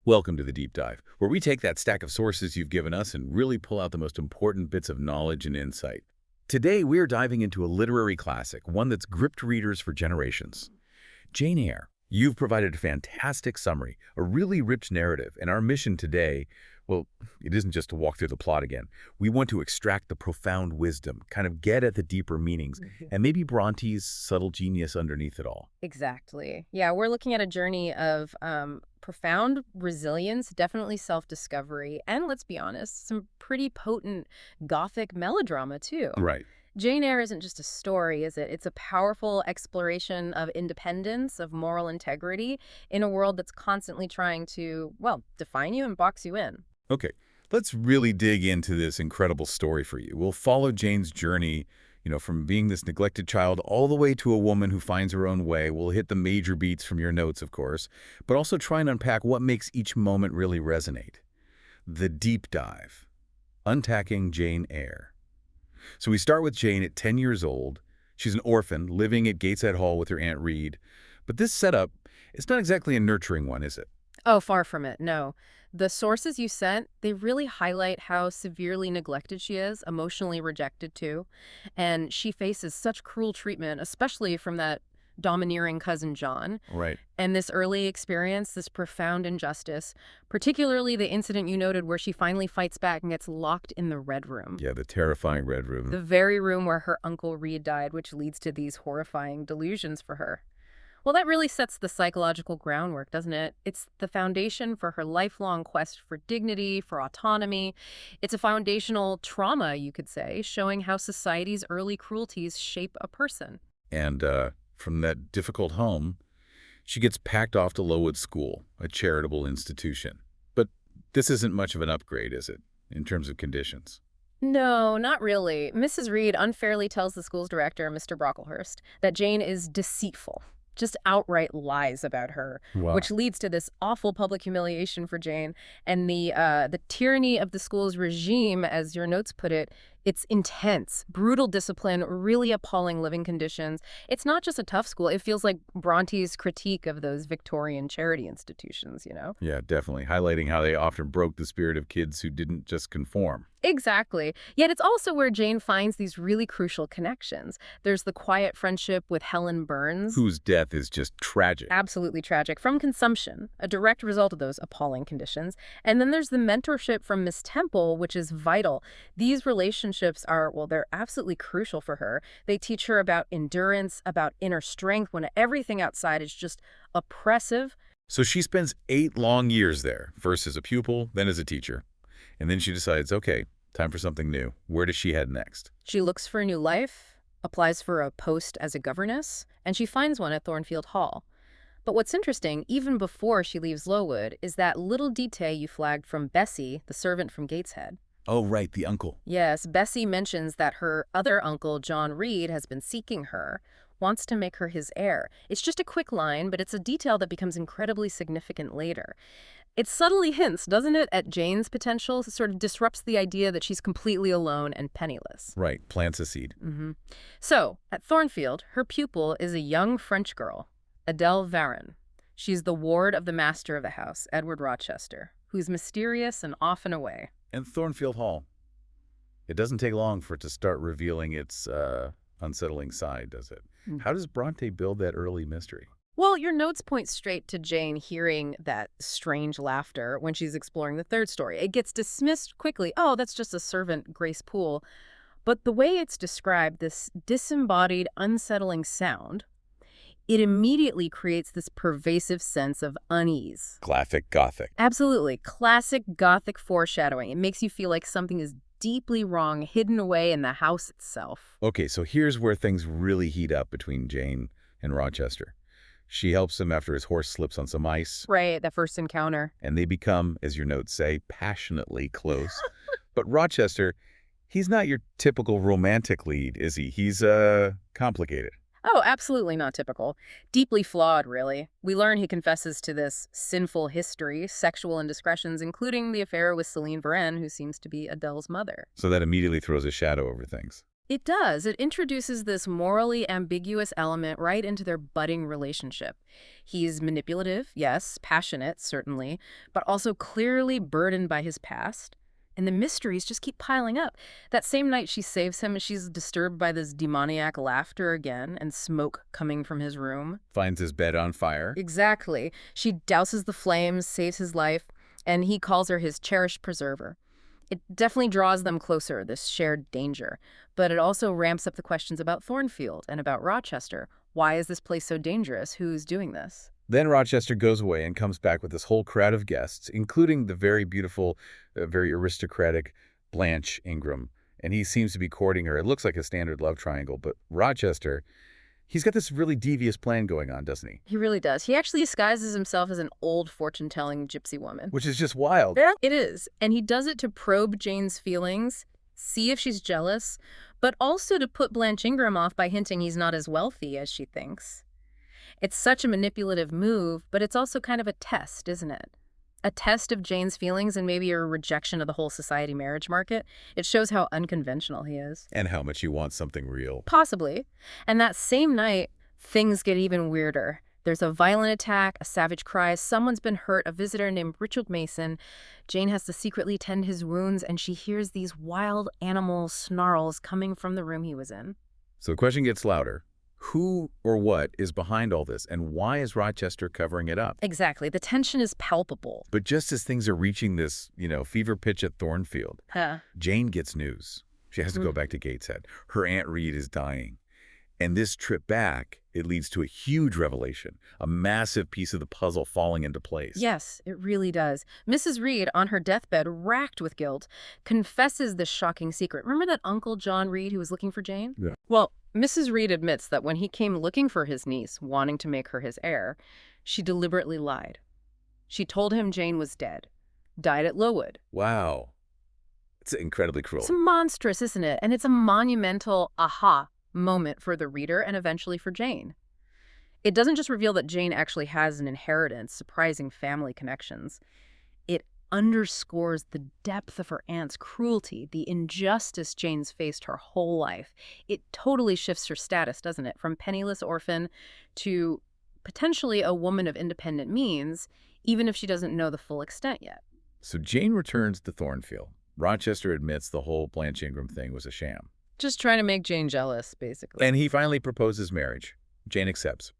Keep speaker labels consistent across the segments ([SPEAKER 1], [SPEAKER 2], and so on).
[SPEAKER 1] Welcome to the Deep Dive, where we take that stack of sources you've given us and really pull out the most important bits of knowledge and insight. Today, we're diving into a literary classic, one that's gripped readers for generations. Jane Eyre. You've provided a fantastic summary, a really rich narrative, and our mission today, well, it isn't just to walk through the plot again. We want to extract the profound wisdom, kind of get at the deeper meanings, and maybe Bronte's subtle genius underneath it all.
[SPEAKER 2] Exactly. Yeah, we're looking at a journey of profound resilience, definitely self-discovery, and let's be honest, some pretty potent gothic melodrama too.
[SPEAKER 1] Right.
[SPEAKER 2] Jane Eyre isn't just a story, is it? It's a powerful exploration of independence, of moral integrity in a world that's constantly trying to, well, define you and box you in.
[SPEAKER 1] Okay, let's really dig into this incredible story for you. We'll follow Jane's journey, from being this neglected child all the way to a woman who finds her own way. We'll hit the major beats from your notes, of course, but also try and unpack what makes each moment really resonate. The Deep Dive, Untacking Jane Eyre. So we start with Jane at 10 years old. She's an orphan living at Gateshead Hall with her Aunt Reed. But this setup, it's not exactly a nurturing one, is it?
[SPEAKER 2] Oh, far from it, no. The sources you sent, they really highlight how severely neglected she is, emotionally rejected too. And she faces such cruel treatment, especially from that domineering cousin John.
[SPEAKER 1] Right.
[SPEAKER 2] And this early experience, this profound injustice, particularly the incident you noted where she finally fights back and gets locked in the Red Room.
[SPEAKER 1] Yeah, the terrifying Red Room.
[SPEAKER 2] The very room where her Uncle Reed died, which leads to these horrifying delusions for her. Well, that really sets the psychological groundwork, doesn't it? It's the foundation for her lifelong quest for dignity, for autonomy. It's a foundational trauma, you could say, showing how society's early cruelties shape a person.
[SPEAKER 1] And from that difficult home, she gets packed off to Lowood School, a charitable institution. But this isn't much of an upgrade, is it, in terms of conditions?
[SPEAKER 2] No, not really. Mrs. Reed unfairly tells the school's director, Mr. Brocklehurst, that Jane is deceitful. Just outright lies about her,
[SPEAKER 1] Wow.
[SPEAKER 2] which leads to this awful public humiliation for Jane. And the tyranny of the school's regime, as your notes put it, it's intense, brutal discipline, really appalling living conditions. It's not just a tough school. It feels like Bronte's critique of those Victorian charity institutions, you know?
[SPEAKER 1] Yeah, definitely. Highlighting how they often broke the spirit of kids who didn't just conform.
[SPEAKER 2] Exactly. Yet it's also where Jane finds these really crucial connections. There's the quiet friendship with Helen Burns.
[SPEAKER 1] Whose death is just tragic.
[SPEAKER 2] Absolutely tragic, from consumption, a direct result of those appalling conditions. And then there's the mentorship from Miss Temple, which is vital. These relationships are, well, they're absolutely crucial for her. They teach her about endurance, about inner strength when everything outside is just oppressive.
[SPEAKER 1] So she spends 8 long years there, first as a pupil, then as a teacher. And then she decides, okay, time for something new. Where does she head next?
[SPEAKER 2] She looks for a new life, applies for a post as a governess, and she finds one at Thornfield Hall. But what's interesting, even before she leaves Lowood, is that little detail you flagged from Bessie, the servant from Gateshead.
[SPEAKER 1] Oh, right, the uncle.
[SPEAKER 2] Yes, Bessie mentions that her other uncle, John Reed, has been seeking her, wants to make her his heir. It's just a quick line, but it's a detail that becomes incredibly significant later. It subtly hints, doesn't it, at Jane's potential. It sort of disrupts the idea that she's completely alone and penniless.
[SPEAKER 1] Right, plants a seed.
[SPEAKER 2] So, at Thornfield, her pupil is a young French girl, Adele Varron. She's the ward of the master of the house, Edward Rochester, who's mysterious and often away.
[SPEAKER 1] And Thornfield Hall. It doesn't take long for it to start revealing its unsettling side, does it? How does Bronte build that early mystery?
[SPEAKER 2] Well, your notes point straight to Jane hearing that strange laughter when she's exploring the third story. It gets dismissed quickly. Oh, that's just a servant, Grace Poole. But the way it's described, this disembodied, unsettling sound, it immediately creates this pervasive sense of unease.
[SPEAKER 1] Classic Gothic.
[SPEAKER 2] Absolutely. Classic Gothic foreshadowing. It makes you feel like something is deeply wrong, hidden away in the house itself.
[SPEAKER 1] Okay, so here's where things really heat up between Jane and Rochester. She helps him after his horse slips on some ice.
[SPEAKER 2] Right, that first encounter.
[SPEAKER 1] And they become, as your notes say, passionately close. But Rochester, he's not your typical romantic lead, is he? He's complicated.
[SPEAKER 2] Oh, absolutely not typical. Deeply flawed, really. We learn he confesses to this sinful history, sexual indiscretions, including the affair with Celine Varenne, who seems to be Adele's mother.
[SPEAKER 1] So that immediately throws a shadow over things.
[SPEAKER 2] It does. It introduces this morally ambiguous element right into their budding relationship. He's manipulative, yes, passionate, certainly, but also clearly burdened by his past. And the mysteries just keep piling up. That same night she saves him, she's disturbed by this demoniac laughter again and smoke coming from his room.
[SPEAKER 1] Finds his bed on fire.
[SPEAKER 2] Exactly. She douses the flames, saves his life, and he calls her his cherished preserver. It definitely draws them closer, this shared danger. But it also ramps up the questions about Thornfield and about Rochester. Why is this place so dangerous? Who's doing this?
[SPEAKER 1] Then Rochester goes away and comes back with this whole crowd of guests, including the very beautiful, very aristocratic Blanche Ingram. And he seems to be courting her. It looks like a standard love triangle, but Rochester, he's got this really devious plan going on, doesn't he?
[SPEAKER 2] He really does. He actually disguises himself as an old fortune-telling gypsy woman.
[SPEAKER 1] Which is just wild.
[SPEAKER 2] Yeah, it is. And he does it to probe Jane's feelings, see if she's jealous, but also to put Blanche Ingram off by hinting he's not as wealthy as she thinks. It's such a manipulative move, but it's also kind of a test, isn't it? A test of Jane's feelings and maybe a rejection of the whole society marriage market. It shows how unconventional he is.
[SPEAKER 1] And how much he wants something real.
[SPEAKER 2] Possibly. And that same night, things get even weirder. There's a violent attack, a savage cry, someone's been hurt, a visitor named Richard Mason. Jane has to secretly tend his wounds, and she hears these wild animal snarls coming from the room he was in.
[SPEAKER 1] So the question gets louder. Who or what is behind all this, and why is Rochester covering it up?
[SPEAKER 2] Exactly. The tension is palpable.
[SPEAKER 1] But just as things are reaching this, fever pitch at Thornfield, Jane gets news. She has to go back to Gateshead. Her Aunt Reed is dying. And this trip back, it leads to a huge revelation, a massive piece of the puzzle falling into place.
[SPEAKER 2] Yes, it really does. Mrs. Reed, on her deathbed, racked with guilt, confesses this shocking secret. Remember that Uncle John Reed who was looking for Jane?
[SPEAKER 1] Yeah.
[SPEAKER 2] Well, Mrs. Reed admits that when he came looking for his niece, wanting to make her his heir, she deliberately lied. She told him Jane was dead, died at Lowood.
[SPEAKER 1] Wow. It's incredibly cruel.
[SPEAKER 2] It's monstrous, isn't it? And it's a monumental aha moment for the reader and eventually for Jane. It doesn't just reveal that Jane actually has an inheritance, surprising family connections. It underscores the depth of her aunt's cruelty, the injustice Jane's faced her whole life. It totally shifts her status, doesn't it? From penniless orphan to potentially a woman of independent means, even if she doesn't know the full extent yet.
[SPEAKER 1] So Jane returns to Thornfield. Rochester admits the whole Blanche Ingram thing was a sham.
[SPEAKER 2] Just trying to make Jane jealous, basically.
[SPEAKER 1] And he finally proposes marriage. Jane accepts.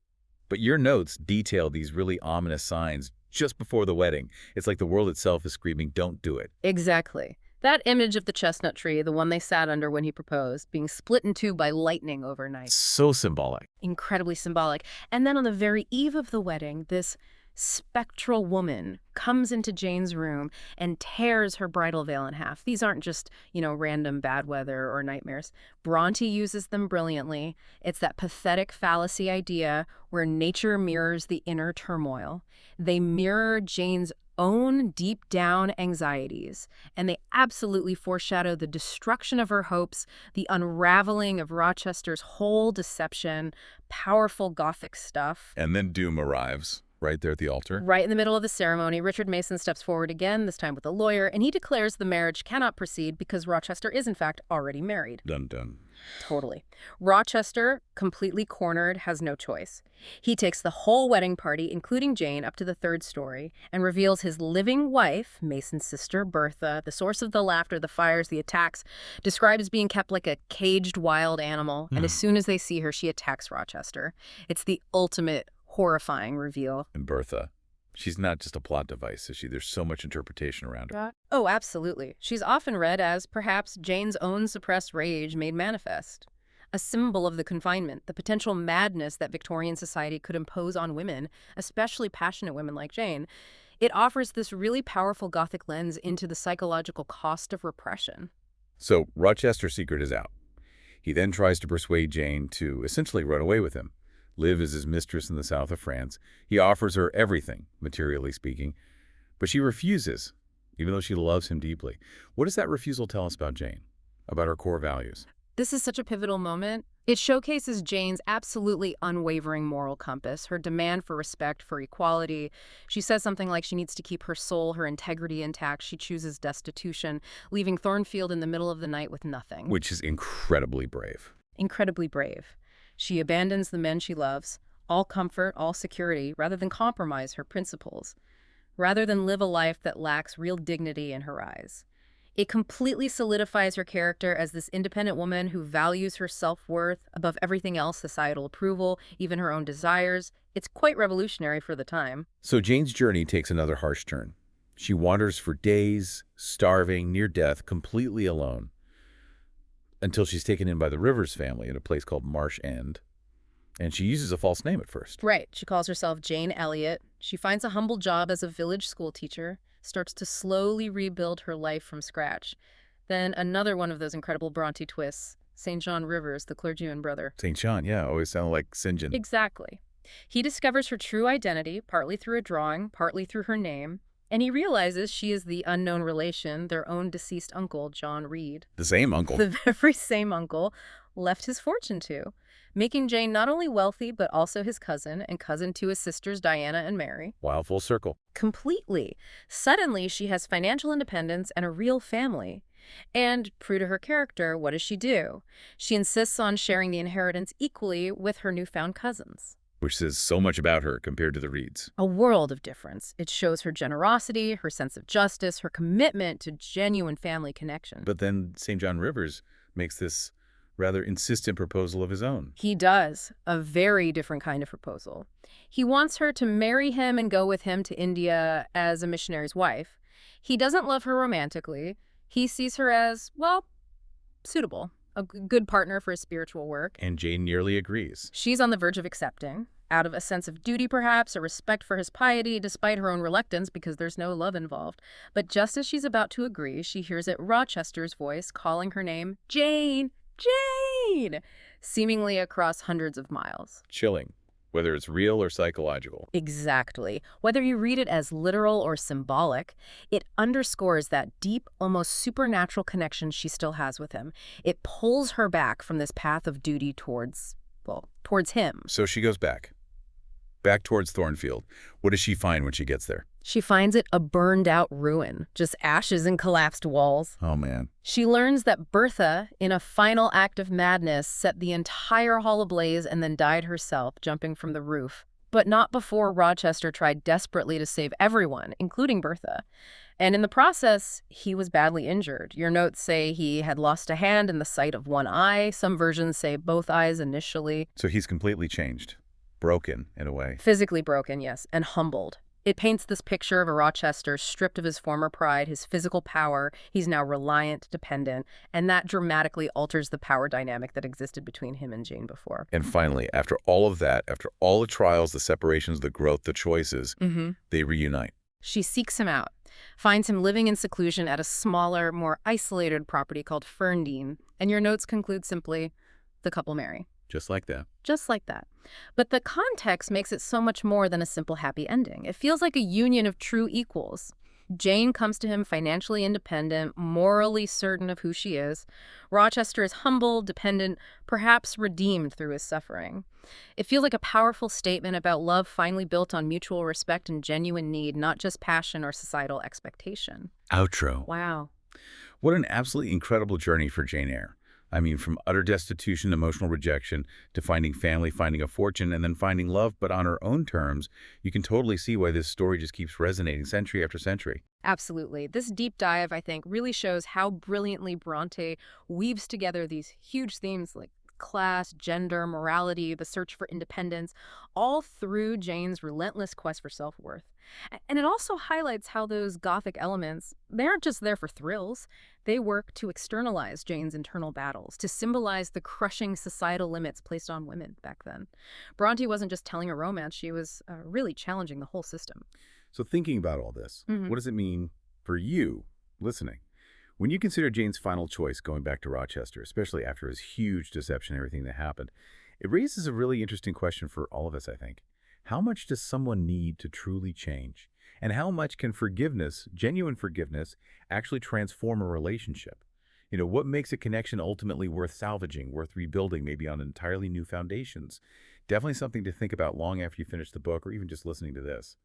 [SPEAKER 1] But your notes detail these really ominous signs just before the wedding. It's like the world itself is screaming, don't do it.
[SPEAKER 2] Exactly. That image of the chestnut tree, the one they sat under when he proposed, being split in two by lightning overnight.
[SPEAKER 1] So symbolic.
[SPEAKER 2] Incredibly symbolic. And then on the very eve of the wedding, this spectral woman comes into Jane's room and tears her bridal veil in half. These aren't just, random bad weather or nightmares. Bronte uses them brilliantly. It's that pathetic fallacy idea where nature mirrors the inner turmoil. They mirror Jane's own deep down anxieties, and they absolutely foreshadow the destruction of her hopes, the unraveling of Rochester's whole deception, powerful Gothic stuff.
[SPEAKER 1] And then doom arrives. Right there at the altar?
[SPEAKER 2] Right in the middle of the ceremony, Richard Mason steps forward again, this time with a lawyer, and he declares the marriage cannot proceed because Rochester is, in fact, already married.
[SPEAKER 1] Dun dun.
[SPEAKER 2] Totally. Rochester, completely cornered, has no choice. He takes the whole wedding party, including Jane, up to the third story and reveals his living wife, Mason's sister, Bertha, the source of the laughter, the fires, the attacks, described as being kept like a caged wild animal. And as soon as they see her, she attacks Rochester. It's the ultimate horrifying reveal.
[SPEAKER 1] And Bertha, she's not just a plot device, is she? There's so much interpretation around her.
[SPEAKER 2] Oh, absolutely. She's often read as perhaps Jane's own suppressed rage made manifest. A symbol of the confinement, the potential madness that Victorian society could impose on women, especially passionate women like Jane. It offers this really powerful Gothic lens into the psychological cost of repression.
[SPEAKER 1] So Rochester's secret is out. He then tries to persuade Jane to essentially run away with him. Live as his mistress in the south of France. He offers her everything, materially speaking, but she refuses, even though she loves him deeply. What does that refusal tell us about Jane, about her core values?
[SPEAKER 2] This is such a pivotal moment. It showcases Jane's absolutely unwavering moral compass, her demand for respect, for equality. She says something like she needs to keep her soul, her integrity intact. She chooses destitution, leaving Thornfield in the middle of the night with nothing.
[SPEAKER 1] Which is incredibly brave.
[SPEAKER 2] Incredibly brave. She abandons the men she loves, all comfort, all security, rather than compromise her principles, rather than live a life that lacks real dignity in her eyes. It completely solidifies her character as this independent woman who values her self-worth above everything else, societal approval, even her own desires. It's quite revolutionary for the time.
[SPEAKER 1] So Jane's journey takes another harsh turn. She wanders for days, starving, near death, completely alone, until she's taken in by the Rivers family in a place called Marsh End. And she uses a false name at first.
[SPEAKER 2] Right. She calls herself Jane Elliott. She finds a humble job as a village school teacher, starts to slowly rebuild her life from scratch. Then another one of those incredible Bronte twists, St. John Rivers, the clergyman brother.
[SPEAKER 1] St. John, yeah, always sounded like St. John.
[SPEAKER 2] Exactly. He discovers her true identity, partly through a drawing, partly through her name, and he realizes she is the unknown relation their own deceased uncle, John Reed.
[SPEAKER 1] The same uncle.
[SPEAKER 2] The very same uncle left his fortune to, making Jane not only wealthy, but also his cousin and cousin to his sisters Diana and Mary.
[SPEAKER 1] Wow, full circle.
[SPEAKER 2] Completely. Suddenly, she has financial independence and a real family. And, true to her character, what does she do? She insists on sharing the inheritance equally with her newfound cousins.
[SPEAKER 1] Which says so much about her compared to the Reeds.
[SPEAKER 2] A world of difference. It shows her generosity, her sense of justice, her commitment to genuine family connection.
[SPEAKER 1] But then St. John Rivers makes this rather insistent proposal of his own.
[SPEAKER 2] He does. A very different kind of proposal. He wants her to marry him and go with him to India as a missionary's wife. He doesn't love her romantically. He sees her as, well, suitable. A good partner for his spiritual work.
[SPEAKER 1] And Jane nearly agrees.
[SPEAKER 2] She's on the verge of accepting, out of a sense of duty perhaps, a respect for his piety, despite her own reluctance because there's no love involved. But just as she's about to agree, she hears it Rochester's voice calling her name, Jane! Jane! Seemingly across hundreds of miles.
[SPEAKER 1] Chilling, whether it's real or psychological.
[SPEAKER 2] Exactly. Whether you read it as literal or symbolic, it underscores that deep, almost supernatural connection she still has with him. It pulls her back from this path of duty towards, well, towards him.
[SPEAKER 1] So she goes back towards Thornfield. What does she find when she gets there?
[SPEAKER 2] She finds it a burned-out ruin, just ashes and collapsed walls.
[SPEAKER 1] Oh, man.
[SPEAKER 2] She learns that Bertha, in a final act of madness, set the entire hall ablaze and then died herself, jumping from the roof. But not before Rochester tried desperately to save everyone, including Bertha. And in the process, he was badly injured. Your notes say he had lost a hand and the sight of one eye. Some versions say both eyes initially.
[SPEAKER 1] So he's completely changed. Broken, in a way.
[SPEAKER 2] Physically broken, yes, and humbled. It paints this picture of a Rochester stripped of his former pride, his physical power. He's now reliant, dependent, and that dramatically alters the power dynamic that existed between him and Jane before.
[SPEAKER 1] And finally, after all of that, after all the trials, the separations, the growth, the choices, they reunite.
[SPEAKER 2] She seeks him out, finds him living in seclusion at a smaller, more isolated property called Ferndean, and your notes conclude simply, the couple marry.
[SPEAKER 1] Just like that.
[SPEAKER 2] Just like that. But the context makes it so much more than a simple happy ending. It feels like a union of true equals. Jane comes to him financially independent, morally certain of who she is. Rochester is humble, dependent, perhaps redeemed through his suffering. It feels like a powerful statement about love finally built on mutual respect and genuine need, not just passion or societal expectation.
[SPEAKER 1] Outro.
[SPEAKER 2] Wow.
[SPEAKER 1] What an absolutely incredible journey for Jane Eyre. I mean, from utter destitution, emotional rejection, to finding family, finding a fortune, and then finding love, but on her own terms. You can totally see why this story just keeps resonating century after century.
[SPEAKER 2] Absolutely. This deep dive, I think, really shows how brilliantly Bronte weaves together these huge themes like class, gender, morality, the search for independence, all through Jane's relentless quest for self-worth. And it also highlights how those Gothic elements, they aren't just there for thrills. They work to externalize Jane's internal battles, to symbolize the crushing societal limits placed on women back then. Bronte wasn't just telling a romance, she was really challenging the whole system.
[SPEAKER 1] So thinking about all this, what does it mean for you listening? When you consider Jane's final choice going back to Rochester, especially after his huge deception and everything that happened, it raises a really interesting question for all of us, I think. How much does someone need to truly change? And how much can forgiveness, genuine forgiveness, actually transform a relationship? What makes a connection ultimately worth salvaging, worth rebuilding, maybe on entirely new foundations? Definitely something to think about long after you finish the book or even just listening to this.